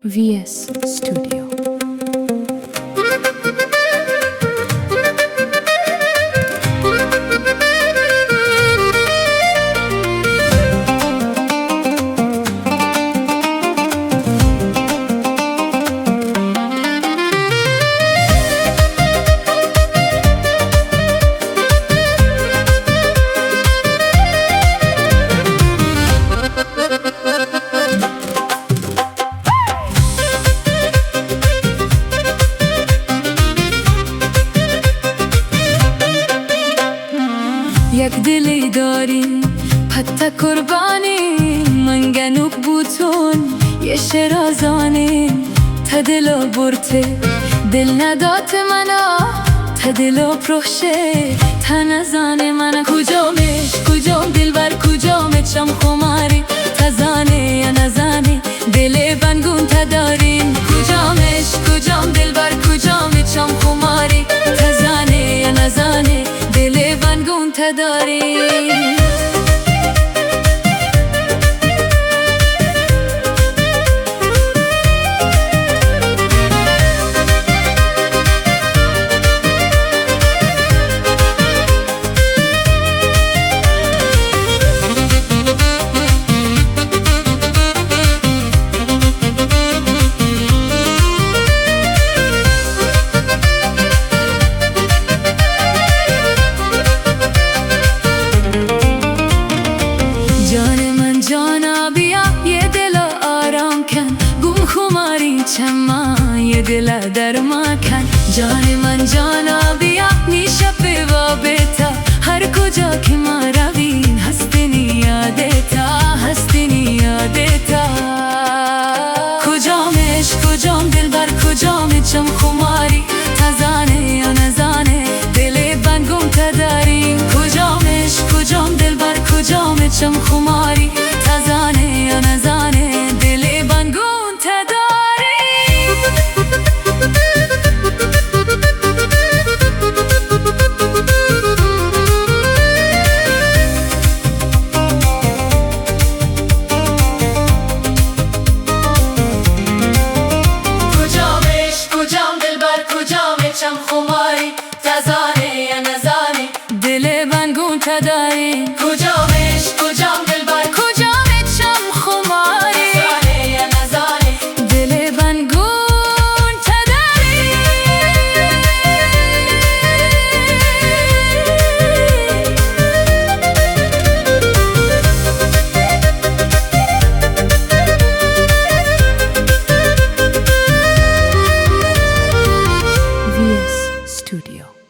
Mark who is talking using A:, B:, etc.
A: VS Studio.
B: یک دلی داریم حتی قربانی من گنوب بوتون یه شرازانی تا دلو برته دل ندات منا تا دلو پروشه تا نزانه من کجام دلبر کجام چم خماری تا زانه یا نزانه دل بنگون تا دارین کجام دلبر کجام چم خماری تا زانه یا نزانه دل بنگون تا دارین چما یه دل در ما کن جان من جانا بیا میشه به بابتا هر کجا که ما رویم هستنی یادتا کجام دلبر کجام چم خماری تزانه یا نزانه دل بنگم تداریم کجام دلبر کجام چم خماری تزانه یا نزانه دل بنگم تداریم چم خماری تزانه یا نزانه دل بنگون تداریم کجام دلبر کجام چم خماری تزانه یا نزانه دل بنگون تداریم
A: VS Studio.